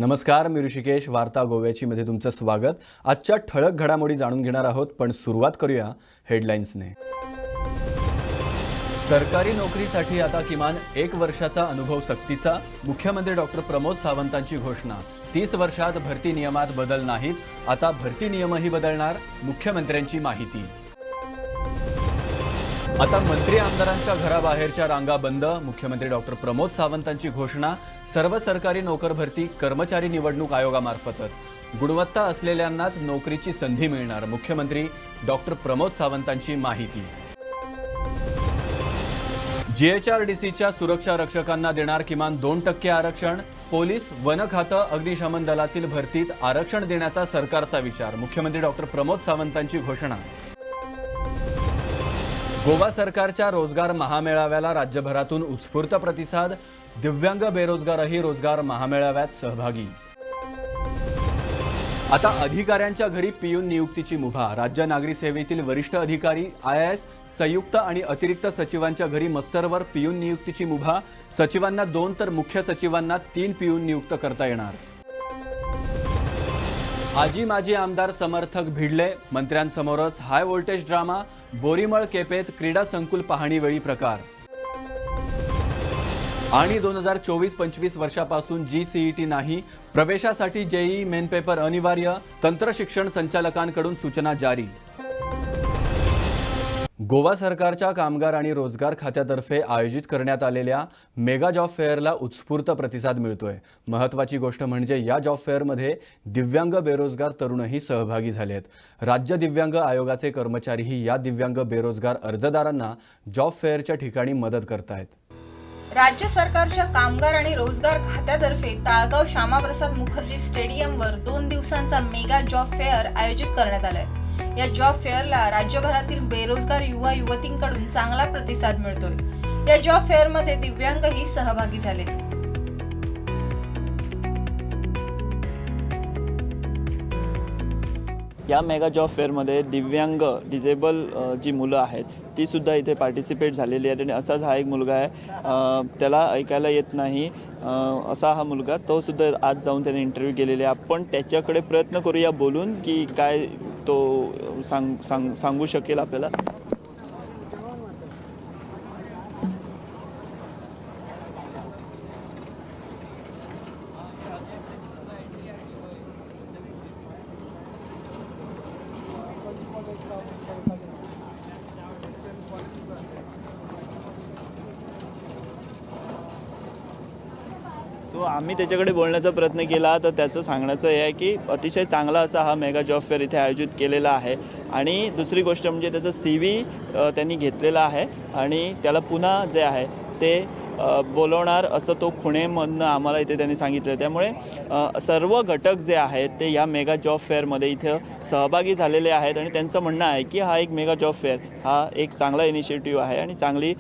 नमस्कार, मी ऋषिकेश. वार्ता गोव्याची मध्ये तुमचं स्वागत. आजच्या ठळक घडामोडी जाणून घेणार आहोत, पण सुरुवात करूया हेडलाईन्सने. सरकारी नोकरीसाठी आता किमान 1 वर्षाचा अनुभव सक्तीचा. मुख्यमंत्री डॉक्टर प्रमोद सावंतांची घोषणा. 30 वर्षात भरती नियमात बदल नाहीत, आता भरती नियमही बदलणार, मुख्यमंत्र्यांची माहिती. आता मंत्री आमदारांच्या घराबाहेरच्या रांगा बंद. मुख्यमंत्री डॉक्टर प्रमोद सावंतांची घोषणा. सर्व सरकारी नोकर भरती कर्मचारी निवडणूक आयोगामार्फतच. गुणवत्ता असलेल्यांनाच नोकरीची संधी मिळणार, मुख्यमंत्री डॉक्टर प्रमोद सावंतांची माहिती. जीएचआरडीसीच्या सुरक्षा रक्षकांना देणार किमान 2% आरक्षण. पोलीस, वन खातं, अग्निशमन दलातील भरतीत आरक्षण देण्याचा सरकारचा विचार. मुख्यमंत्री डॉक्टर प्रमोद सावंतांची घोषणा. गोवा सरकारच्या रोजगार महामेळाव्याला राज्यभरातून उत्स्फूर्त प्रतिसाद. दिव्यांग बेरोजगारही रोजगार महामेळाव्यात सहभागी. आता अधिकाऱ्यांच्या घरी पियून नियुक्तीची मुभा. राज्य नागरी सेवेतील वरिष्ठ अधिकारी, IAS, संयुक्त आणि अतिरिक्त सचिवांच्या घरी मस्टरवर पियून नियुक्तीची मुभा. सचिवांना 2 तर मुख्य सचिवांना 3 पियून नियुक्त करता येणार. आजी माजी आमदार समर्थक भिडले. मंत्र्यांसमोरच हाय व्होल्टेज ड्रामा. बोरीमळ केपेत क्रीडा संकुल पाहणीवेळी प्रकार. आणि 2024-25 वर्षापासून GCET नाही, प्रवेशासाठी JEE मेन पेपर अनिवार्य. तंत्र शिक्षण संचालकांकडून सूचना जारी. गोवा सरकारच्या कामगार आणि रोजगार खात्यातर्फे आयोजित करण्यात आलेल्या मेगा जॉब फेअरला उत्स्फूर्त प्रतिसाद मिळतोय. महत्त्वाची गोष्ट म्हणजे या जॉब फेअरमध्ये दिव्यांग बेरोजगार तरुणही सहभागी झालेत. राज्य दिव्यांग आयोगाचे कर्मचारीही या दिव्यांग बेरोजगार अर्जदारांना जॉब फेअरच्या ठिकाणी मदत करतायत. राज्य सरकारच्या कामगार आणि रोजगार खात्यातर्फे ताळगाव श्यामाप्रसाद मुखर्जी स्टेडियमवर 2 दिवसांचा मेगा जॉब फेअर आयोजित करण्यात आलाय. या जॉब फेअरला राज्यभरातील बेरोजगार युवा युवतींकडून चांगला प्रतिसाद मिळतोय. या जॉब फेअरमध्ये दिव्यांगही सहभागी झाले. या मेगा जॉब फेअरमध्ये दिव्यांग डिजेबल जी मुलं आहेत ती सुद्धा इथे पार्टिसिपेट झालेली आहेत. आणि असाच हा एक मुलगा आहे, त्याला ऐकायला येत नाही असा हा मुलगा, तो सुद्धा आज जाऊन त्याने इंटरव्ह्यू केलेले. आपण त्याच्याकडे प्रयत्न करूया बोलून की काय तो सांगू शकेल आपल्याला. आम्ही त्याच्याकडे बोलण्याचा प्रयत्न केला तर त्याचं सांगण्याचं हे आहे की अतिशय चांगला असा हा मेगा जॉब फेअर इथे आयोजित केलेला आहे. आणि दुसरी गोष्ट म्हणजे त्याचं CV त्यांनी घेतलेला आहे आणि त्याला पुन्हा जे आहे ते बोलवणार असं तो पुणेमधनं आम्हाला इथे त्यांनी सांगितलं. त्यामुळे सर्व घटक जे आहेत ते या मेगा जॉब फेअरमध्ये इथं सहभागी झालेले आहेत. आणि त्यांचं म्हणणं आहे की हा एक मेगा जॉब फेअर हा एक चांगला इनिशिएटिव्ह आहे आणि चांगली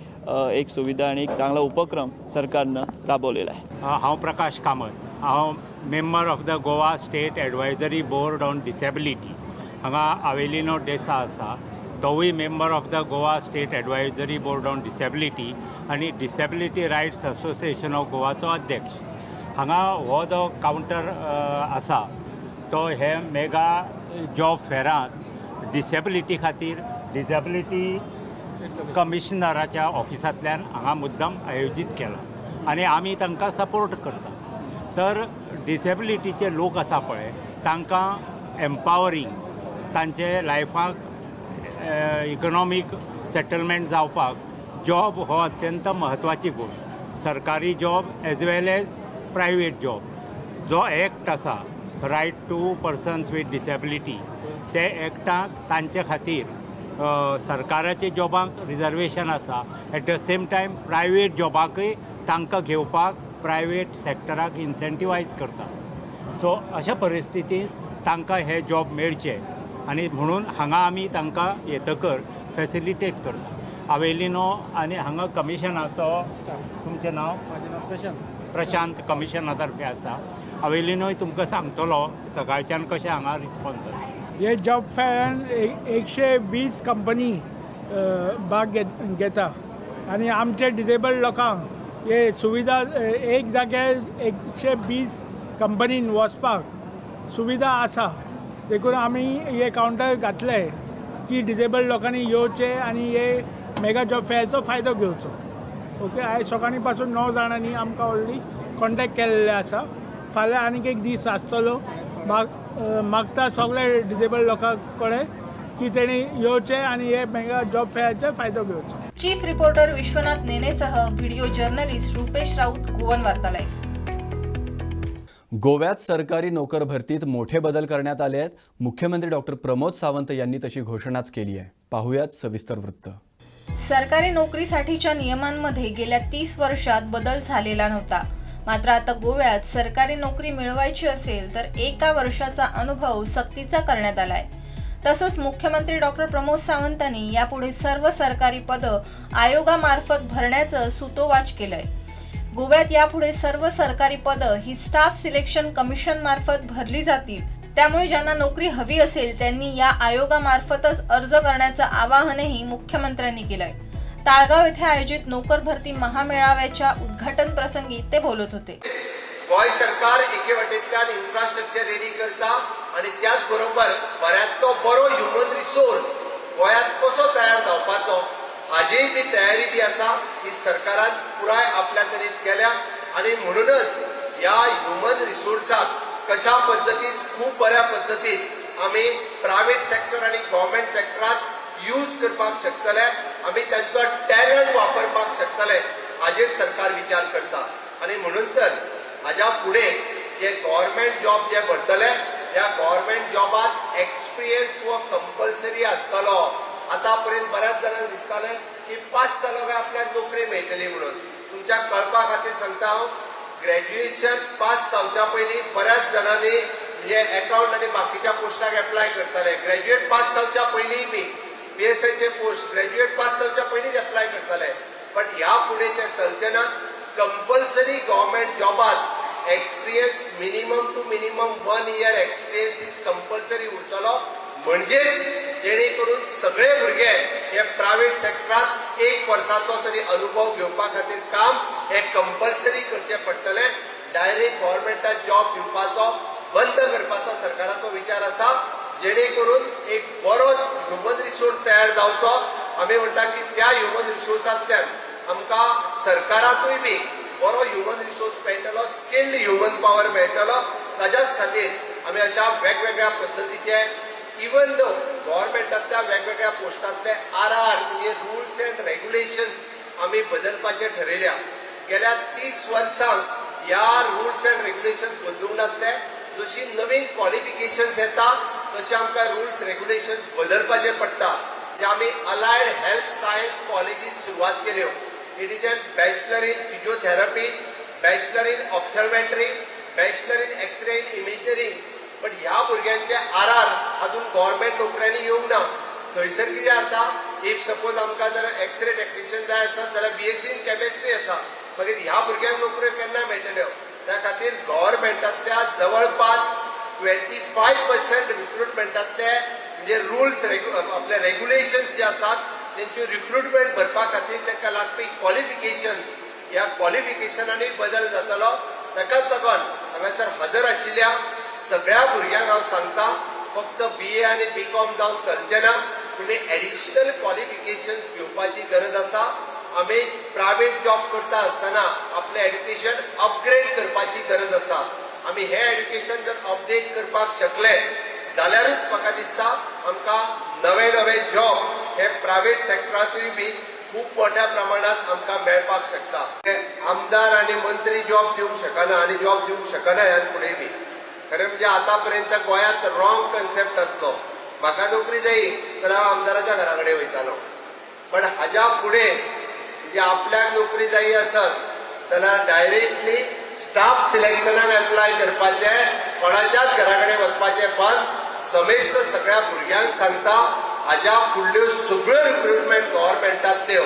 एक सुविधा आणि एक चांगला उपक्रम सरकारनं राबवलेला आहे. हांव प्रकाश कामत, हांव member of the Goa state advisory board on disability. हांगा आवेलिनो डेसा आसा, तोवूय member of the Goa state advisory board on disability आनी डिसेबिलिटी रायट्स असोसिएशन ऑफ गोवाचो अध्यक्ष. हांगा हो जो कावंटर आसा तो हे मेगा जॉब फेरांत डिसेबिलिटी खातीर डिसेबिलिटी कमिशनराच्या ऑफिसांतल्यान हांगा मुद्दम आयोजीत केला आनी आमी तांकां सपोर्ट करता. तर डिसेबिलिटीचे लोक आसा पळय तांकां एम्पावरींग तांचे लायफाक इकॉनॉमीक सेटलमेंट जावपाक जॉब हो अत्यंत म्हत्वाची गोष्ट. सरकारी job as well as private job. जो एक्ट आसा right to persons with disability, ते एक्टाक तांचे खातीर सरकाराच्या जॉबांक रिजर्वेशन आसा. At the same time private जॉबाकय तांकां घेवपाक प्रायवेट सेक्टराक इन्सेंटिवायज करता. सो अशा परिस्थितींत तांकां हे जॉब मेळचे आनी म्हणून हांगा आमी तांकां येतकर फॅसिलिटेट करता. आवेलिनो आनी हांगा कमिशनाचो, तुमचें नांव? म्हाजें नांव प्रशांत कमिशनातर्फे आसा. आवेलिनोय तुमकां सांगतलो सकाळच्यान कशें हांगा रिस्पॉन्स आसा. हे जॉब फेअरान 120 कंपनी भाग घेता आणि आमचे डिसेबल लोकांक हे सुविधा एक जाग्यार 120 कंपनीन वचपाक सुविधा आसा देखून आमी हे कावंटर घातले की डिसेबल्ड लोकांनी येवचे आनी हे मेगा जॉब फेअरचो फायदो घेवचो. ओके, आयज सकाळी पासून 9 जाणांनी आमकां ऑलरेडी कॉन्टॅक्ट केल्ले आसा. फाल्यां आनीक एक दीस आसतलो. मागता सगळे डिसेबल्ड लोकां कडेन की तेणी येवचे आनी हे मेगा जॉब फेअरचा फायदो घेवचो. चीफ रिपोर्टर विश्वनाथ नेनेसह video journalist Rupesh Raut, Goan Varta live. गोव्यात सरकारी नोकर भरतीत मोठे बदल करण्यात आले आहेत. मुख्यमंत्री डॉक्टर प्रमोद सावंत यांनी तशी घोषणाच केली आहे. पाहूयात सविस्तर वृत्त. सरकारी नोकरीसाठीच्या नियमांमध्ये गेल्या 30 वर्षात बदल झालेला नव्हता. मात्र आता गोव्यात सरकारी नोकरी मिळवायची असेल तर 1 वर्षाचा अनुभव सक्तीचा करण्यात आलाय. तसंच मुख्यमंत्री डॉक्टर प्रमोद सावंतांनी यापुढे सर्व सरकारी पदं आयोगामार्फत भरण्याचं सूतोवाच केलंय. गोव्यात यापुढे सर्व सरकारी पदं ही स्टाफ सिलेक्शन कमिशन मार्फत भरली जातील. त्यामुळे ज्यांना नोकरी हवी असेल त्यांनी या आयोगामार्फतच अर्ज करण्याचं आवाहनही मुख्यमंत्र्यांनी केलंय. ताळगाव येथे आयोजित नोकर भरती महामेळाव्याच्या उद्घाटन प्रसंगी ते बोलत होते. गोय सरकार एके वाटेंतल्यान इन्फ्रास्ट्रक्चर रेडी करता आणि त्याच बरोबर बऱ्यांतलो बरो ह्युमन रिसोर्स गोंयांत कसो तयार जावपाचो हाजीय बी तयारी बी आसा. ही सरकारान पुराय आपल्या तरेन केल्या आणि म्हणूनच ह्या ह्युमन रिसोर्साक कशा पद्दतीन खूब बऱ्या पद्दतीन आमी प्रायवेट सेक्टर आणि गव्हर्मेंट सेक्टरात यूज करपाक शकतले. आमी तांचो टॅलंट वापरपाक शकतले हाजेर सरकार विचार करता. आणि म्हणून तर हाज्या फुडें जे गव्हर्मेंट जॉब जे भरतले ह्या गव्हर्मेंट जॉबात एक्सपिरियन्स हो कंपल्सरी आसतलो. आतां पर्यंत बऱ्याच जाणांक दिसतालें की 5 सालां आपल्याक नोकरी मेळटली म्हणून. तुमच्या कळपा खातीर सांगता हांव, ग्रॅज्युएशन पास जावच्या पयलीं बऱ्याच जाणांनी म्हणजे अकाउंट आनी बाकीच्या पोस्टाक एप्लाय करताले. ग्रॅज्युएट पास जावच्या पयलीं बी PSIचे पोस्ट ग्रॅज्युएट पास जावच्या पयलींच एप्लाय करताले. बट ह्या फुडें तें चलचें ना. कंपल्सरी गव्हर्मेंट जॉबात experience minimum two minimum 1 year experience is compulsory उरतलो. म्हणजेच जेणे करून सगळे भुरगे हे प्रायवेट सेक्टरात 1 वर्साचो तरी अनुभव घेवपा खातीर काम हे कंपल्सरी करचें पडटलें. डायरेक्ट गव्हर्मेंटात जॉब दिवपाचो बंद करपाचो सरकाराचो विचार आसा. जेणे करून एक बरो ह्युमन रिसोर्स तयार जावचो. आमी म्हणटा की त्या ह्युमन रिसोर्सांतल्यान आमकां सरकाराकूय बी बरो ह्युमन रिसोर्स मेळटलो, स्किल्ड ह्युमन पॉवर मेळटलो. ताच्याच खातीर आमी अशा वेगवेगळ्या पद्दतीचे इवन दो गव्हर्मेंटाच्या वेगवेगळ्या पोस्टांतले RR म्हणजे रुल्स अँड रेग्युलेशन्स आमी बदलपाचे ठरयल्या. गेल्या 30 वर्सांक ह्या रुल्स अँड रेग्युलेशन्स बदलूंक नासले. जशी नवीन क्वॉलिफिकेशन्स येता तशें आमकां रुल्स रेग्युलेशन्स बदलपाचे पडटा. जे आमी अलायड हेल्थ सायन्स कॉलेजीस सुरवात केल्यो. It is a bachelor in physiotherapy, bachelor in optometry, bachelor in x-ray in imaging. पण ह्या भुरग्यांचे RR अजून गव्हर्मेंट नोकऱ्यांनी येवंक ना. थंयसर कितें आसा, इफ सपोज आमकां जर एक्सरे टेक्निशियन जाय आसत जाल्यार BSc इन केमिस्ट्री आसा. मागीर ह्या भुरग्यांक नोकऱ्यो केन्ना मेळटल्यो. त्या खातीर गव्हर्मेंटांतल्या जवळपास 25% रिक्रुटमेंटांतले म्हणजे रुल्स आपले रेग्युलेशन्स जे आसात तेंची रिक्रुटमेंट भरपा खातीर ताका लागपी क्वॉलिफिकेशन्स ह्या क्वॉलिफिकेशनांनी बदल जातलो. ताकाच लागून हांगासर हजर आशिल्ल्या सगळ्या भुरग्यांक हांव सांगता, फक्त BA आनी BCom जावन चलचें ना. तुमी एडिशनल क्वॉलिफिकेशन्स घेवपाची गरज आसा. आमी प्रायवेट जॉब करता आसतना आपलें एड्युकेशन अपग्रेड करपाची गरज आसा. आमी हें एड्युकेशन जर अपडेट करपाक शकले जाल्यारूच म्हाका दिसता आमकां नवे नवे जॉब हे प्रायवेट सेक्टरांतूय बी खूब मोठ्या प्रमाणात आमकां मेळपाक शकता. आमदार आनी मंत्री जॉब दिवंक शकना आनी जॉब दिवंक शकना ह्या फुडें बी. खरें म्हणजे आतां पर्यंत गोंयांत रॉंग कन्सेप्ट आसलो. म्हाका नोकरी जायी जाल्यार हांव आमदाराच्या घरा कडेन वयतालो. पण हाज्या फुडें म्हणजे आपल्याक नोकरी जायी आसत जाल्यार डायरेक्टली स्टाफ सिलेक्शनाक एप्लाय करपाचें, कोणाच्याच घरा कडेन वचपाचें बंद. समेस्त सगळ्या भुरग्यांक सांगता, हाज्या फुडल्यो सगळ्यो रिक्रुटमेंट गव्हर्मेंटांतल्यो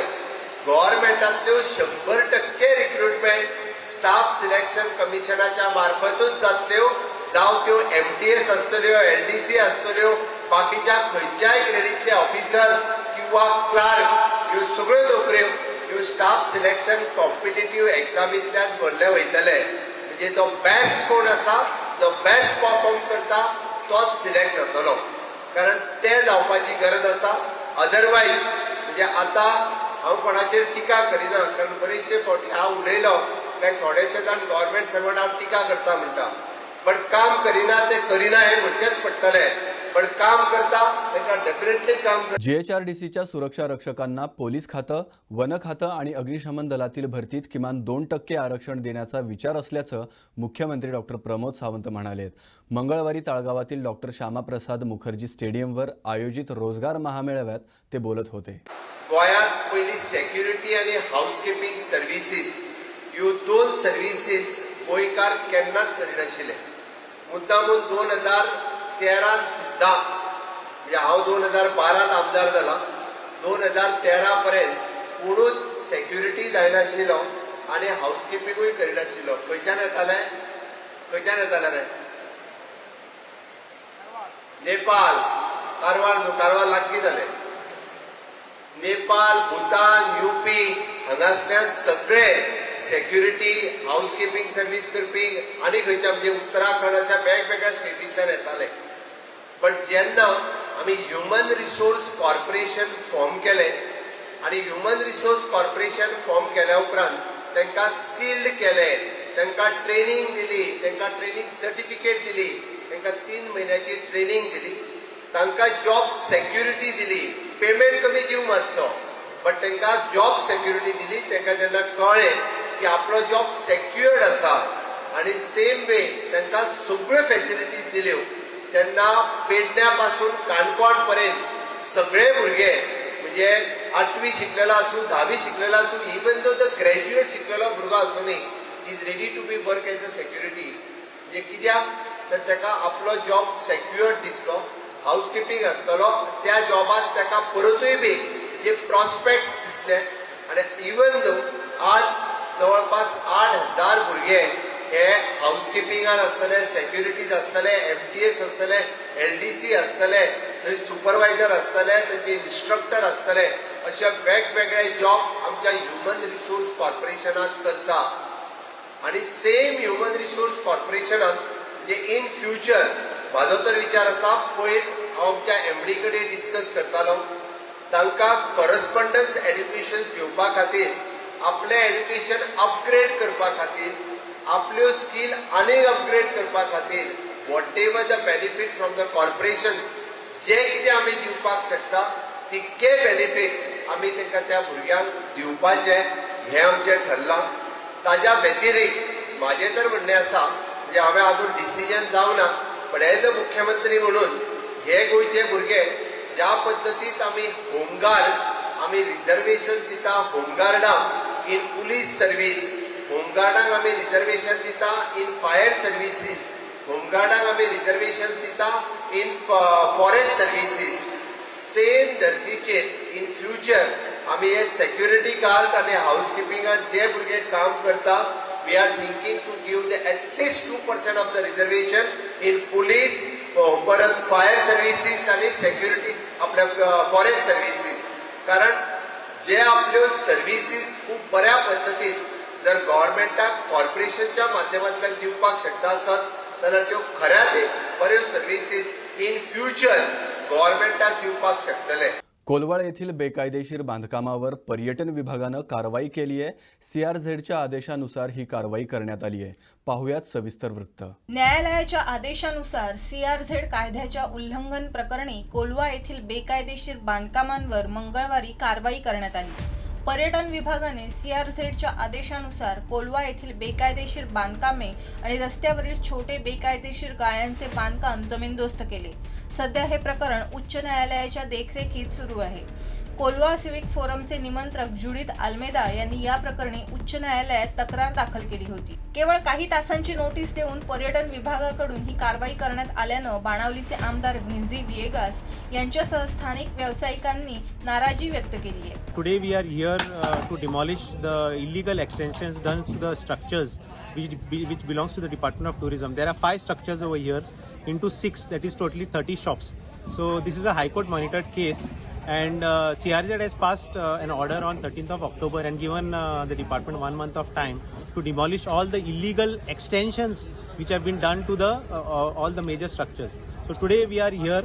100% रिक्रुटमेंट स्टाफ सिलेक्शन कमिशनाच्या मार्फतूच जातल्यो. जावं त्यो MTS आसतल्यो, LDC आसतल्यो, बाकीच्या खंयच्याय ग्रेडींतले ऑफिसर किंवा क्लार्क, ह्यो सगळ्यो नोकऱ्यो ह्यो स्टाफ सिलेक्शन कॉम्पिटिटीव एक्झामींतल्यान भरले वयतले. म्हणजे जो बेस्ट कोण आसा, जो बेस्ट परफॉर्म करता तोच सिलेक्ट जातलो, कारण ते जावपाची गरज आसा. अदरवायज म्हणजे आतां हांव कोणाचेर टिका करिना, कारण बरेचशे फावटी हांव उलयलो काय थोडेशे जाण गव्हर्मेंट सर्वंट हांव टिका करता म्हणटा, पण काम करिना ते करिना हे म्हणचेच पडटले. पण काम करता ताका डेफिनेटली काम करता. GHRDCच्या सुरक्षा रक्षकांना पोलीस खातं, वन खातं आणि अग्निशमन दलातील भरतीत किमान 2% आरक्षण देण्याचा विचार असल्याचं मुख्यमंत्री डॉक्टर प्रमोद सावंत म्हणालेत. मंगळवारी ताळगावातील डॉक्टर श्यामाप्रसाद मुखर्जी स्टेडियमवर आयोजित रोजगार महामेळाव्यात ते बोलत होते. गोंयांत पयलीं सेक्युरिटी आनी हाऊसकीपिंग सर्विसीस ह्यो दोन सर्विसीस गोंयकार केन्नाच करिनाशिल्ले. मुद्दामून 2013 सुद्धा, म्हणजे हांव 2012 आमदार जाला, 2013 पर्यंत कोणूच सेक्युरिटी जायनाशिल्लो आनी हाऊसकीपिंगूय करिनाशिल्लो. खंयच्यान येताले रे? नेपाळ, कारवार लागीं जाले. नेपाळ, भूतान, UP हांगासल्यान सगळे सेक्युरिटी, हाऊसकीपिंग सर्वीस करपी आनी खंयच्या म्हणजे उत्तराखंड अशा वेगवेगळ्या स्टेटींतल्यान येताले. पण जेन्ना आमी ह्युमन रिसोर्स कॉर्पोरेशन फॉर्म केले आनी ह्युमन रिसोर्स कॉर्पोरेशन फॉर्म केल्या उपरांत तांकां स्किल्ड केले, तांकां ट्रेनिंग दिली, तांकां ट्रेनिंग सर्टिफिकेट दिली, तांकां 3 म्हयन्याची ट्रेनिंग दिली, तांकां जॉब सेक्युरिटी दिली, पेमेंट कमी दिवं मातसो, बट तांकां जॉब सेक्युरिटी दिली. तांकां जेन्ना कळ्ळें की आपलो जॉब सेक्युअर्ड आसा आनी सेम वे तांकां सगळ्यो फॅसिलिटीज दिल्यो, तेन्ना पेडण्या पासून काणकोण पर्यंत सगळे भुरगे, म्हणजे 8वी शिकलेलो आसूं, 10वी शिकलेलो आसूं, इवन दो द ग्रॅज्युएट शिकलेलो भुरगो आसूंनी is ready to be work as a security. म्हणजे कित्याक तर ताका आपलो जॉब सेक्युअर्ड दिसलो, हाऊसकीपिंग आसतलो, त्या जॉबात ताका परतूय बी जे प्रॉस्पेक्ट्स दिसले. आनी इवन दो आज जवळपास 8,000 भुरगे हे हाऊसकीपिंगान आसतले, सेक्युरिटीज आसतले, MTS आसतले, LDC आसतले, थंय सुपरवायझर आसतले, तांचे इन्स्ट्रक्टर आसतले, अशे वेगवेगळे जॉब आमच्या ह्युमन रिसोर्स कॉर्पोरेशनात करता. आनी सेम ह्युमन रिसोर्स कॉर्पोरेशनान म्हणजे इन फ्युचर म्हाजो तर विचार आसा, पयर हांव आमच्या MD कडेन डिस्कस करतालो, तांकां करस्पॉन्डन्स एड्युकेशन घेवपा खातीर, आपलें एड्युकेशन अपग्रेड करपा खातीर, आपल्यो स्कील आनीक अपग्रेड करपा खातीर what ever the benefit from the corporations जे कितें आमी दिवपाक शकता तितके बेनिफिट्स आमी तांकां त्या भुरग्यांक दिवपाचे हें आमचें ठरलां. ताज्या व्यतिरिक्त म्हाजें तर म्हणणें आसा, म्हणजे हांवें आजून डिसिजन जावना, पण एज अ मुख्यमंत्री म्हणून हे गोंयचे भुरगे ज्या पद्दतीत आमी होमगार्ड, आमी रिजर्वेशन दिता होमगार्डांक इन पुलीस सर्वीस, होमगार्डांक आमी रिजर्वेशन दिता इन फायर सर्विसीस, होमगार्डांक आमी रिजर्वेशन दिता इन फॉरेस्ट सर्विसीस, सेम धर्तीचेर इन फ्युचर आमी हे सेक्युरिटी गार्ड आनी हाऊसकीपिंगांत जे भुरगे काम करता, we are thinking to give the at least 2% of the reservation in police, परत फायर सर्विसीस आनी सेक्युरिटी आपल्या फॉरेस्ट सर्विसीस. कारण जे आपल्यो सर्विसीस खूब बऱ्या पद्दतीन जर गव्हर्मेंटाक कॉर्पोरेशनच्या माध्यमांतल्यान दिवपाक शकता आसत जाल्यार त्यो खऱ्याच बऱ्यो सर्विसीस इन फ्युचर गव्हर्मेंटाक दिवपाक शकतले. कोलवाळ येथील बेकायदेशीर बांधकामावर पर्यटन विभागानं कारवाई केली आहे. CRZच्या आदेशानुसार ही कारवाई करण्यात आली आहे. पाहुयात सविस्तर वृत्त. न्यायालयाच्या आदेशानुसार CRZ कायद्याच्या उल्लंघन प्रकरणी कोलवा येथील बेकायदेशीर बांधकामांवर मंगळवारी कारवाई करण्यात आली. पर्यटन विभागाने CRZच्या आदेशानुसार कोलवा येथील बेकायदेशीर बांधकामे आणि रस्त्यावरील छोटे बेकायदेशीर गाळ्यांचे बांधकाम जमीनदोस्त केले. सध्या हे प्रकरण उच्च न्यायालयाच्या देखरेखीत सुरू आहे. कोलवा सिविक फोरमचे निमंत्रक जुडिथ अल्मेदा यांनी या प्रकरणी उच्च न्यायालयात तक्रार दाखल केली होती. केवळ काही तासांची नोटीस देऊन पर्यटन विभागाकडून ही कारवाई करण्यात आल्यानं बाणावलीचे आमदार व्हिन्झी विएगास यांच्यासह स्थानिक व्यावसायिकांनी नाराजी व्यक्त केली आहे. Today we are here to demolish the illegal extensions done to the structures which belongs to the Department of Tourism. There are 5 structures over here into 6, that is totally 30 shops. So this is a High Court monitored case And CRZ has passed an order on 13th of October and given the department 1 month of time to demolish all the illegal extensions which have been done to the all the major structures. So today we are here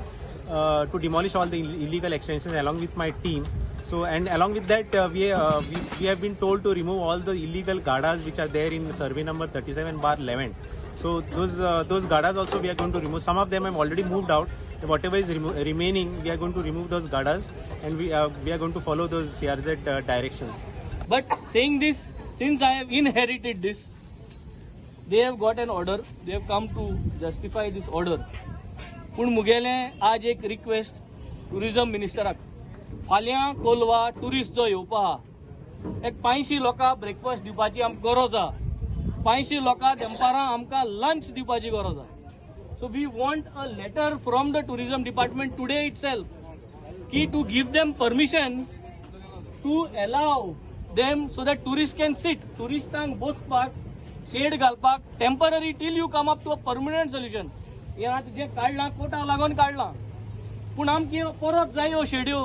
to demolish all the illegal extensions along with my team. So and along with that we have been told to remove all the illegal gadas which are there in survey number 37/11. So those gadas also we are going to remove. Some of them have already moved out. Whatever is remaining, we are going to remove those gadas, and we are going to follow those CRZ directions. But saying this, since I have inherited this, they have got an order. They have come to justify this order. पूण मुगेले आज एक request tourism मिनिस्टराक फाल्यां Kolwa tourist जो येवपा आहा एक 500 लोकांक breakfast दिवपाची आमकां गरज आहा 500 लोकांक दनपारां आमकां लंच दिवपाची गरज आहा So we want a letter from the tourism department today itself ki to give them permission to allow them so that tourists can sit. Touristank bospak, shade galpak, temporary till you come up to a permanent solution. हे आतां जे काडलां कोर्टाक लागून काडलां पूण आमकां परत जाय ह्यो शेड्यो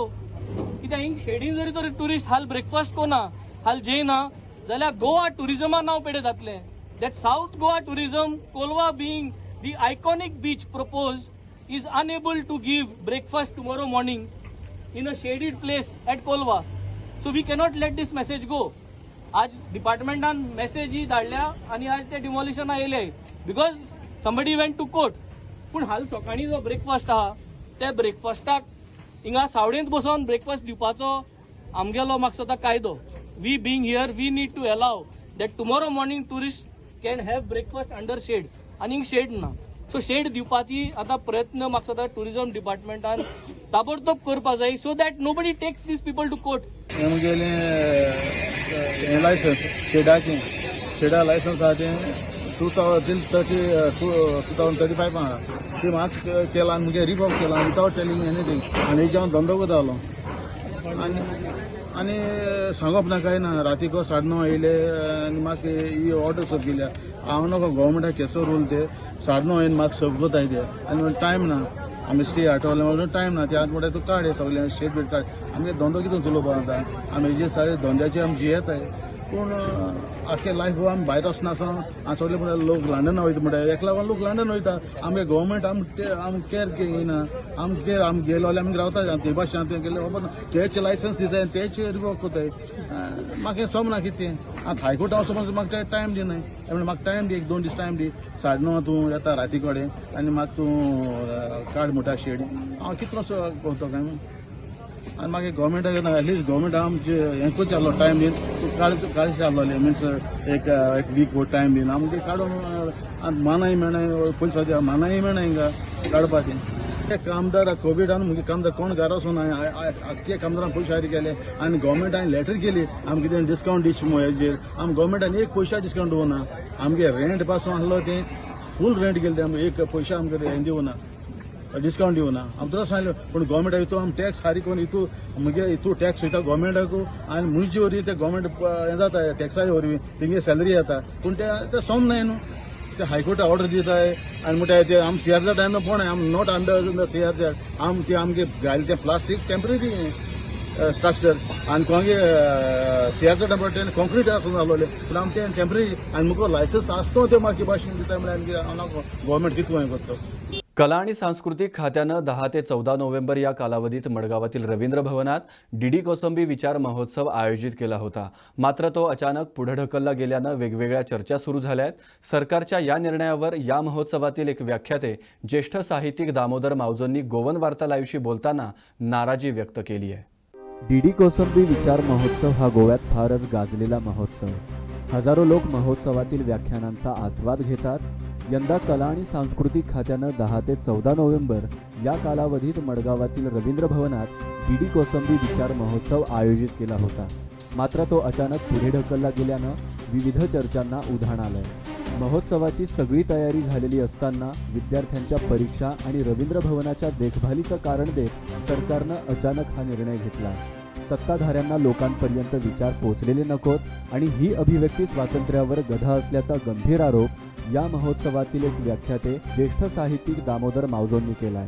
कित्याक हिंग शेडीन जरी तर टुरिस्ट हाल ब्रेकफास्ट कोना हाल जेयना जाल्यार गोवा टुरिजमा नांव पेडे जातलें that south Goa tourism Kolwa being the iconic beach proposed is unable to give breakfast tomorrow morning in a shaded place at Kolwa. So we cannot let this message go. आज डिपार्टमेंटान मेसेज ही धाडल्या आनी आज ते डिमोलिशन आयले because somebody went to court. पूण हाल सकाळी जो ब्रेकफास्ट आहा त्या ब्रेकफास्टाक हिंगा सावडेंत बसोन ब्रेकफास्ट दिवपाचो आमगेलो म्हाका दिसता कायदो. We being here, we need to allow that tomorrow morning tourists can have breakfast under shade. आनी शेड ना सो शेड दिवपाची आता प्रयत्न म्हाका दिसता टुरिझम डिपार्टमेंटान ताबडतोब करपा जाय so that nobody takes these people to court. आमगेले लायसन्स शेडा लायसन्स आहा तें 2035 आहा ती म्हाका केला आनी मुगे रिवॉक केला विथावट टेलिंग एनीथींग आनी हेजे हांव धंदो करतालो आनी सांगप ना काय ना रातीको 9:30 येयले आनी म्हाका ही ऑर्डर सर्व केल्या हांव नको गव्हर्मेंटाक केसो रूल ते 9:30 येवन म्हाका सर्व कोताय ते आनी टायम ना आमी स्टे हाटवले म्हणून टायम ना ते आतां म्हणटा तूं काड सगलें शेट बीट काड आमगे धंदो कितें चलोवपा जाता आमी हेजे सारे धंद्याचे आमी जियेताय पूण आख्खे लायफ आमी भायर वचनासो आनी सगळे म्हणटा लोक लंडन वयता म्हणटा एक लागून लोक लंडन वयता आमगे गव्हर्मेंट आमी केअर घेयना आमी केअर आमी गेलो जाल्यार आमी रावता ते भाशेन तें केलें खबर ना तेचे लायसन्स दिताय तेचे रिवॉक कोताय म्हाका हें समना कितें आतां हायकोर्टा वचोन म्हाका टायम दिनाय म्हाका टायम दी 1-2 दीस टायम दी 9:30 तूं येता राती कडेन आनी म्हाका तूं काड म्हणटा शेड हांव कितलो कोतो काय आनी मागीर गव्हर्मेंटाक एटलिस्ट गव्हर्मेंट आमचे हेंकूच जालो टायम दीन काळीच जाल्लोले मिन्स एक वीक टायम दीन आमगे काडून मानाय मेळनाय पयस सद्या मानाय मेळना हिंगा काडपाचें ते कामदार कोविडान मुगे कामदार कोण घरा वचून आख्खे कामदारांक पयशे हारी केले आनी गव्हर्मेंटान लेटर केली आमकां कितें डिस्कावंट दिवची हेजेर आमकां गव्हर्मेंटान एक पयशा डिस्कावंट दिवना आमगे रेंट पासून आहलो तें फूल रेंट केलें तें एक पयशा आमकां हें दिवना डिस्कावंट दिवना आमी तुका सांगलें पूण गव्हर्मेंटाक हितू आमी टॅक्स हारी करून हितू मुगे हितू टॅक्स वयता गव्हर्मेंटाकू आनी मुजी वरवीं ते गव्हर्मेंट हें जाता टॅक्साच्या वरवीं तेंगे सॅलरी येता पूण ते समनाय न्हू ते हायकोर्टा ऑर्डर दिताय आनी म्हणटा ते आमी CRZ न्हू पण आम नॉट अंडर द CRZ आमी ते आमगे घायल ते प्लास्टीक टेम्पररी स्ट्रक्चर आनी कोंगे CRZ म्हणटा कॉन्क्रीट आसून जालोले पूण आमी ते टेम्पररी आनी मुगो लायसन्स आसतो ते मार्की भाशेन दिताय म्हळ्यार गव्हर्मेंट कितको हें करता. कला आणि सांस्कृतिक खात्यानं 10 ते 14 नोव्हेंबर या कालावधीत मडगावातील रवींद्र भवनात डीडी कोसंबी विचार महोत्सव आयोजित केला होता. मात्र तो अचानक पुढे ढकलला गेल्यानं वेगवेगळ्या चर्चा सुरू झाल्यात. सरकारच्या या निर्णयावर या महोत्सवातील एक व्याख्याते ज्येष्ठ साहित्यिक दामोदर मावजोंनी गोवन वार्ता लाईव्हशी बोलताना नाराजी व्यक्त केली आहे. डीडी कोसंबी विचार महोत्सव हा गोव्यात फारच गाजलेला महोत्सव. हजारो लोक महोत्सवातील व्याख्यानांचा आस्वाद घेतात. यंदा कला आणि सांस्कृतिक खात्यानं 10 ते 14 नोव्हेंबर या कालावधीत मडगावातील रवींद्र भवनात डीडी कोसंबी विचार महोत्सव आयोजित केला होता. मात्र तो अचानक पुढे ढकलला गेल्यानं विविध चर्चांना उधाण आलंय. महोत्सवाची सगळी तयारी झालेली असताना विद्यार्थ्यांच्या परीक्षा आणि रवींद्र भवनाच्या देखभालीचं कारण देत सरकारनं अचानक हा निर्णय घेतला. सत्ताधाऱ्यांना लोकांपर्यंत विचार पोहोचलेले नकोत आणि ही अभिव्यक्ती स्वातंत्र्यावर गधा असल्याचा गंभीर आरोप या महोत्सवातील एक व्याख्याते ज्येष्ठ साहित्यिक दामोदर मावजोंनी केलाय.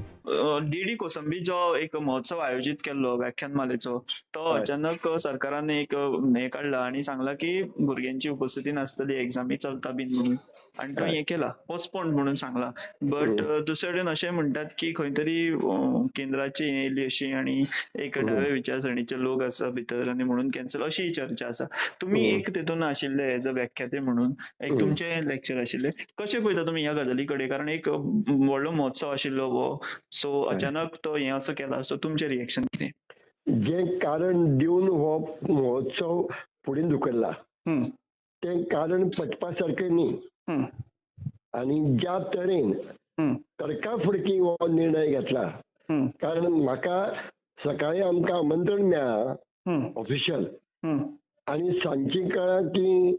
डी कोसंबी जो एक महोत्सव आयोजित केल्लो व्याख्यानमालेचो तो अचानक सरकारान एक हे काढला आणि सांगला की भुरग्यांची उपस्थिती नासतली एक्झामी चलता बीन म्हणून आणि तो हे केला पोस्टपोन म्हणून सांगला. बट दुसरे कडेन अशें म्हणटात की खंय तरी केंद्राची येयली अशी आणि एक डाव्या विचारसरणीचे लोक आसा भितर आणि म्हणून कॅन्सल अशी चर्चा आसा. तुम्ही एक तेतून आशिल्ले एज अ व्याख्याते म्हणून एक तुमचे लेक्चर आशिल्ले, कशें पळयता तुमी ह्या गजाली कडेन? कारण एक व्हडलो महोत्सव आशिल्लो हो, सो अचानक तो हे असो केला, सो तुमचे रिएक्शन कितें? जे कारण दिवन हो महोत्सव फुडें धुकल्ला ते कारण पटपा सारकें न्ही. आणि ज्या तरेन तडकाफडकी हो निर्णय घेतला, कारण म्हाका सकाळी आमकां आमंत्रण मेळ्ळा ऑफिशियल आणि सांजची कळ्ळां की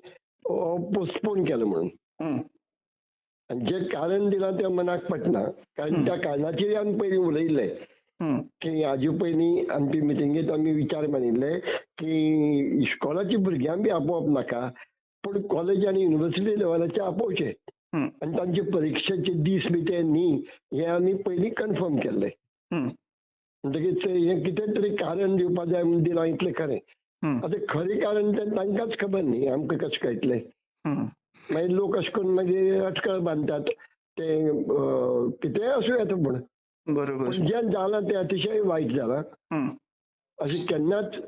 पोस्टपोन केलो म्हणून. आणि जे कारण दिलां तें मनाक पटना, कारण त्या कारणाचेर आमी पयलीं उलयिल्ले की हाजे पयलीं आमची मिटिंगेंत आमी विचार मानिल्ले की इश्कोलाची भुरग्यां बी आपोवप नाका, पूण कॉलेज आनी युनिव्हर्सिटी लेवलाचे आपोवचे आणि तांचे परीक्षेचे दीस बी ते न्ही हे आमी पयलीं कन्फर्म केल्ले. म्हणटकीच हे कितें तरी कारण दिवपा जाय म्हूण दिलां इतलें खरें. आतां खरें कारण तें तांकांच खबर न्ही, आमकां कशें कळटलें? मागीर लोक अशें करून मागीर अटकळ बांदतात, ते कितेंय आसूं येता पूण बरोबर. जें जालां तें अतिशय वायट जालां. अशें केन्नाच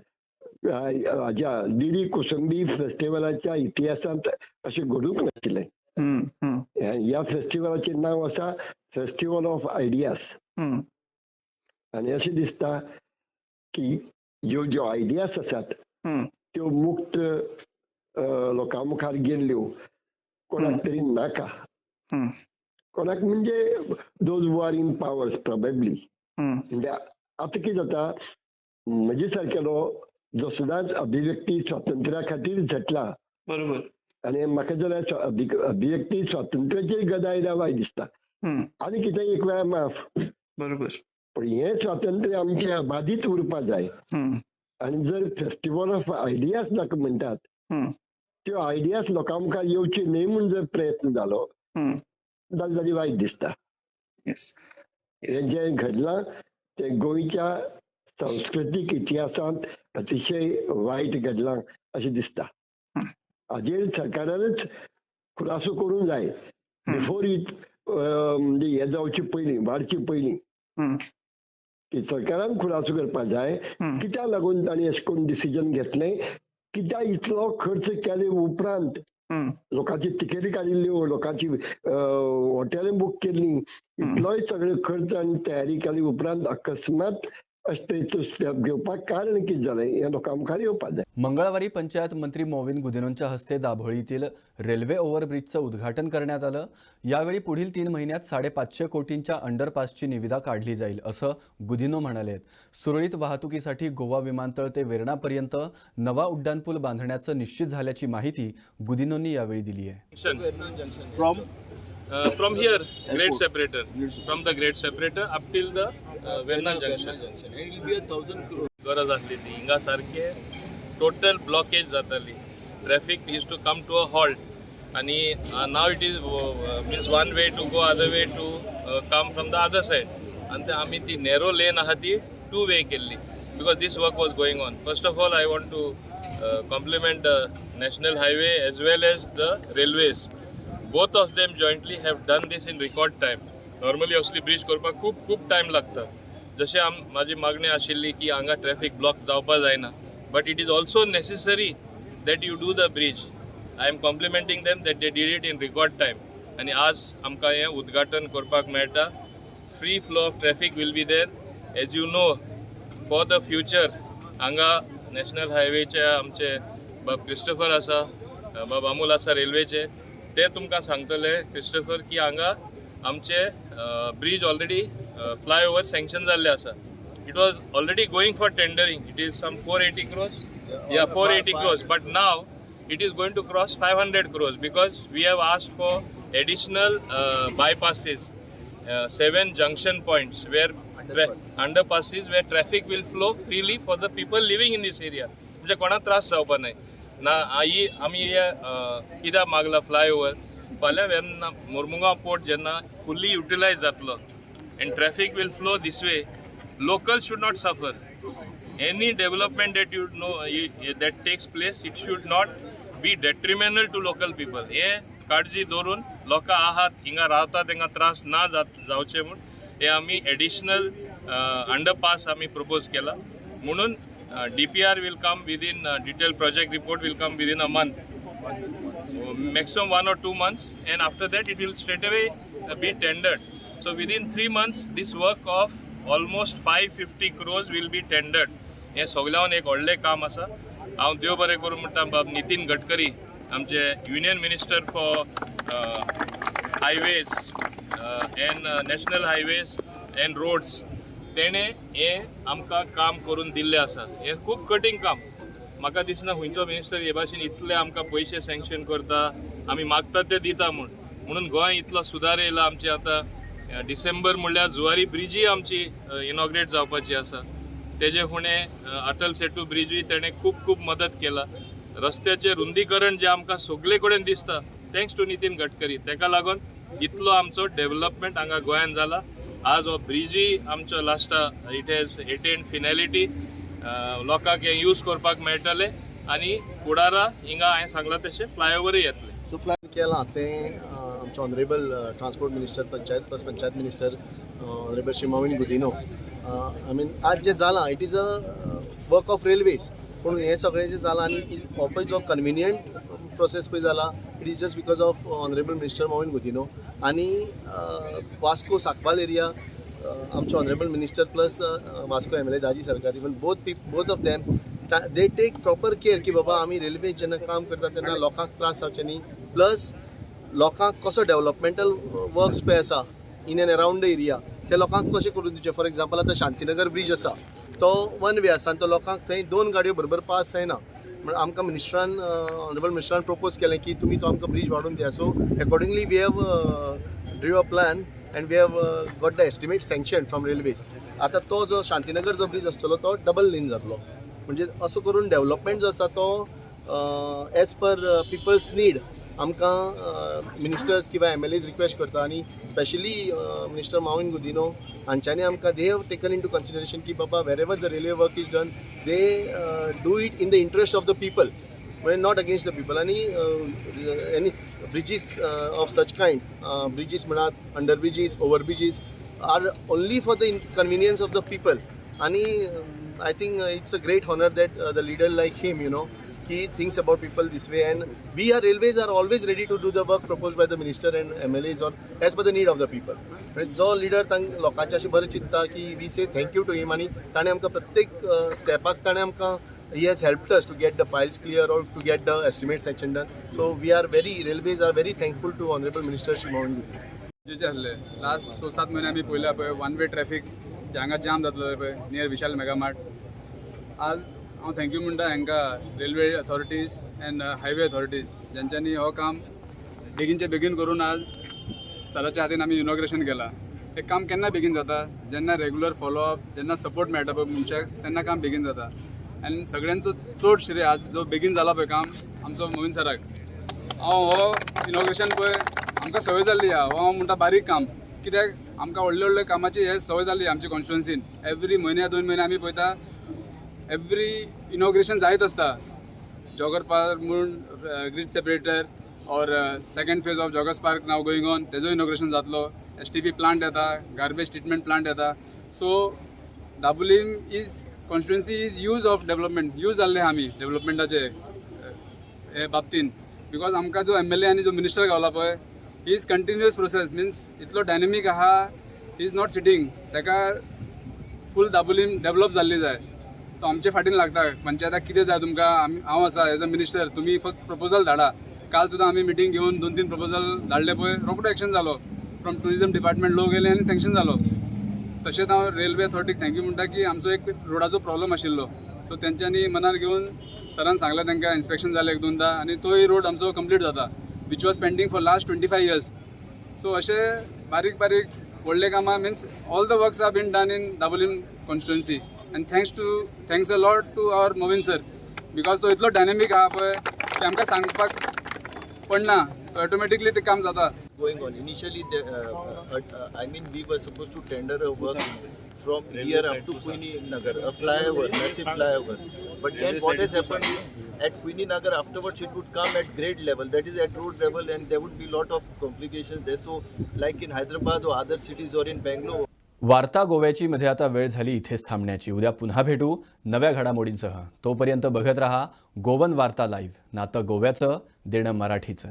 हाज्या डी कोसंबी फेस्टिवलाच्या इतिहासांत अशें घडूंक नाशिल्लें. ह्या फेस्टिवलाचें नांव आसा फेस्टिवल ऑफ आयडियाज. आनी अशें दिसता की ज्यो आयडियाज आसात त्यो मुक्त लोकां मुखार गेल्ल्यो कोणाक तरी नाका. कोणाक म्हणजे those who are in powers probably. म्हणजे आतां कितें जाता, म्हजे सारकेलो जो सदांच अभिव्यक्ती स्वातंत्र्या खातीर झटला, बरोबर, आनी म्हाका जाल्यार अभिव्यक्ती स्वातंत्र्याचेर गदाय रावाय दिसता, आनी कितें एक वेळा माफ. बरोबर. पण हे स्वातंत्र्य आमचे अबाधीत उरपा जाय. आनी जर फेस्टिवल ऑफ आयडियाज नाका म्हणटात, त्यो आयडियाज लोकां मुखार येवच्यो न्ही म्हूण जर प्रयत्न जालो जाल्यार वायट दिसता. हे जे घडलां तें गोंयच्या सांस्कृतीक इतिहासांत अतिशय वायट घडलां अशें दिसता. हाजेर सरकारानच खुलासो करूंक जाय बिफोर इट म्हणजे हे जावचे पयलीं, वाडचे पयलीं. की सरकारान खुलासो करपाक जाय कित्याक लागून तांणी अशें करून डिसिजन घेतलें, कित्याक इतलो खर्च केले उपरांत, लोकांची तिकेटी काडिल्ल्यो, लोकांची हॉटेलां बूक केल्लीं, इतलोय सगळे खर्च आनी तयारी केली उपरांत अकस्मात अशें तरेचो स्टेप घेवपाक कारण कितें जालें हें लोकां मुखार येवपाक जाय. मंगळवारी पंचायत मंत्री मोविन गुदिनोंच्या हस्ते दाभोळीतील रेल्वे ओव्हरब्रिजचं उद्घाटन करण्यात आलं. यावेळी पुढील 3 महिन्यात 550 कोटींच्या अंडरपासची निविदा काढली जाईल असं गुदिनो म्हणालेत. सुरळीत वाहतुकीसाठी गोवा विमानतळ ते वेर्णापर्यंत नवा उड्डाणपूल बांधण्याचं निश्चित झाल्याची माहिती गुदिनोंनी यावेळी दिली आहे. From here, grade separator. From the grade separator up till the Verna junction. And it will be 1,000 crore. गरज आसली ती हिंगा सारखे टोटल ब्लॉकेज जाताली. Traffic use to come to a halt आणि now it is means one way to go other way to come from the other side. आणि आम्ही ती नॅरो लेन आहा ती 2 वे केल्ली because this work was going on. First of all I want to compliment the national highway as well as the railways. Both of them jointly have done this in record time. Normally असली bridge करपाक खूप time लागता. जशें माझी मागणी आशिल्ली की हांगा ट्रॅफिक ब्लॉक जावपा जायना, but it is also necessary that you do the bridge. I am complimenting them that they did it in record time. आनी आज आमकां हें उद्घाटन करपाक मेळटा. Free flow of traffic will be there. As you know for the future हांगा national हायवेचे आमचे बाब क्रिस्टोफर आसा, बाब अमूल आसा रेल्वेचे, ते तुमकां सांगतले क्रिस्टोफर की हांगा आमचे ब्रिज ऑलरेडी फ्लायओवर सँक्शन जाल्ले आसा. It was already going for tendering. It is some 480 crores. या 480 crores. But now it is going to cross 500 crores because we have asked for additional bypasses, 7 junction points where underpasses where traffic will flow freely for the people living in this area. म्हणजे कोणाक त्रास जावपा नाही ना. आमी हे कित्याक मागला flyover फाल्यां वेन्ना मुर्मुगांव पोर्ट जेन्ना फुल्ली युटिलायज जातलो and traffic will flow this way. Locals should not suffer. Any development that that takes place, it should not be detrimental to local people. हे काळजी धरून लोकां आहात हिंगा रावता तांकां त्रास ना जावचे म्हूण हे आमी एडिशनल अंडरपास आमी प्रपोज केला. म्हणून DPR will come within detailed project report will come within a month, maximum 1 or 2 months, and after that it will straight away be tendered. So within 3 months this work of almost 550 crores will be tendered. हे सगळ्यान एक व्हडलें काम आसा. हांव देव बरें करूं म्हणटा नितीन गडकरी आमचे union minister for highways and national highways and roads तेणे हे आमकां काम करून दिल्लें आसा. हे खूब कठीण काम. म्हाका दिसना खंयचो मिनिस्टर हे भाशेन इतले आमकां पयशे सँक्शन करता, आमी मागता ते दिता म्हणून गोंय इतलो सुदार येयला. आमचे आतां डिसेंबर म्हणल्यार जुवारी ब्रिजूय आमची इनॉग्रेट जावपाची आसा. तेजे फुडें अटल सेतू ब्रिजूय तेणें खूब मदत केला. रस्त्याचें रुंदीकरण जें आमकां सगळे कडेन दिसता थँक्स टू नितीन गडकरी. तेका लागून इतलो आमचो डेव्हलपमेंट हांगा गोंयांत जाला. आज हो ब्रिजूय आमचो लास्टा इट हॅज एटेंड फिनॅलिटी. लोकांक हे यूज करपाक मेळटले आनी फुडारा हिंगा हांवें सांगलां तशें फ्लायओवरूय येतले. सो फ्लाय केलां तें आमचे honourable transport minister panchayat minister honourable Shri Mauvin Godinho. I mean आज जें जालां it is a work of railways. पूण हें सगळें जें जालां आनी हो पळय जो कन्विनियंट प्रोसेस पळय जाला it is just because of honourable minister Mauvin Godinho. आनी वास्को साकवाल एरिया आमचे honourable minister plus Vasco MLA Daji Sarkar even both of them they take proper care की बाबा आमी रेल्वे जेन्ना काम करता तेन्ना लोकांक त्रास जावचे न्ही. प्लस लोकांक कसो डेव्हलपमेंटल वर्क्स पळय आसा in and around the area ते लोकांक कशें करून दिवचे. फॉर एक्झाम्पल आतां शांतीनगर ब्रिज आसा तो 1 वे आसा आनी तो लोकांक थंय 2 गाडयो बरोबर पास जायना. म्हणून आमकां मिनिस्टरान ऑनरेबल मिनिस्टरान प्रपोज केलें की तुमी तो आमकां ब्रिज वाडोवन दिया. So accordingly we have drive a plan and we have got the estimate sanction from railways. आतां तो जो शांतीनगर जो ब्रिज आसतलो तो डबल लेन जातलो. म्हणजे असो करून डेव्हलपमेंट जो आसा तो एज पर पिपल्स नीड आमकां मिनिस्टर्स किंवा MLAs रिक्वेस्ट करता. आनी स्पेशली मिनिस्टर मोविन गुदिनो हांच्यांनी आमकां they have taken into consideration की बाबा wherever the railway work is done they do it in the interest of the people म्हणजे not against the people. आनी any bridges of such kind bridges म्हणात under bridges over bridges are only for the convenience of the people. आनी I think it's a great honour that the leader like him he thinks about people this way, and we are railways are always ready to do the work proposed by the minister and MLAs or as per the need of the people. जो leader तांक लोकांचे अशें बरें चिंतता की we say thank you to him. आनी ताणें आमकां प्रत्येक स्टेपाक ताणें आमकां he has helped us to get the files clear or to get the estimate section done. So we are railways are very thankful to honorable minister Shri Mohan Gupta. जे आहले last 6-7 म्हयने आमी पळयला पळय 1 वे ट्रॅफिक जे हांगा जाम जातलो पळय नियर विशाल मेगा मार्ट. आज हांव थँक्यू म्हणटा हांकां railway authorities and highway authorities जेंच्यांनी हो काम बेगीनचे बेगीन करून आज सराच्या हातीन आमी इनॉग्रेशन केलां. हे काम केन्ना बेगीन जाता जेन्ना रेगुलर फॉलोअप जेन्ना सपोर्ट मेळटा पळय मनशाक तेन्ना काम बेगीन जाता. आनी सगळ्यांचो चड श्रेय आज जो बेगीन जाला पळय काम आमचो मोविन सराक. हांव हो इनॉग्रेशन पळय आमकां संवय जाल्ली हो हांव म्हणटा बारीक काम कित्याक आमकां व्हडले व्हडले कामाची हे संवय जाल्ली आमच्या कॉन्स्टिट्युएन्सीन. एवरी म्हयन्या 2 म्हयने आमी पळयता एवरी इनॉग्रेशन जायत आसता. जॉगर पार्क म्हणून ग्रीड सेपरेटर और second phase of joggers park now going on तेजो इनॉग्रेशन जातलो. STP प्लांट येता गार्बेज ट्रिटमेंट प्लांट येता. So Dabolim is constituency is use of development use जाल्ले आमी डेव्हलपमेंटाचे हे बाबतीन बिकॉज आमकां जो MLA आनी जो मिनिस्टर गावला पळय he is continuous process means इतलो डायनेमीक आहा ही इज नॉट सिटींग ताका फूल दाबोलीम डेव्हलप जाल्ली जाय. तो आमचे फाटीन लागता. पंचायताक कितें जाय तुमकां हांव आसा एज अ मिनिस्टर तुमी फक्त प्रपोजल धाडा. काल सुद्दां आमी मिटींग घेवन 2-3 प्रपोजल धाडले पळय रोखडो एक्शन जालो फ्रॉम टुरिजम डिपार्टमेंट लोक गेले आनी सँक्शन जालो. तशेंच हांव रेल्वे अथॉरिटीक थँक्यू म्हणटा की आमचो एक रोडाचो प्रॉब्लम आशिल्लो सो तेंच्यांनी मनार घेवन सरान सांगलें तांकां इन्स्पेक्शन जालें 1-2दा आनी तोय रोड आमचो कंप्लीट जाता which was pending for last 25 years. So अशें बारीक बारीक व्हडले कामां means all the works are been done in Dabolim constituency. And thanks a lot to our Moviन sir because तो इतलो डायनेमीक आहा पळय की आमकां सांगपाक पडना तो ऑटोमॅटिकली ते काम जाता. going on. Initially, I mean, we were supposed to tender a work from here up to Queenie Nagar, a flyover, massive flyover. But then what has happened is at Queenie Nagar afterwards it would come at grade level, that is at road level, and there would be lot of complications there. So like in Hyderabad or other cities or in Bangalore. वार्ता गोव्याची मध्ये आता वेळ झाली इथेच थांबण्याची. उद्या पुन्हा भेटू नव्या घडामोडींसह. तोपर्यंत बघत रहा गोवन वार्ता लाईव्ह. नातं गोव्याचं, देणं मराठीचं.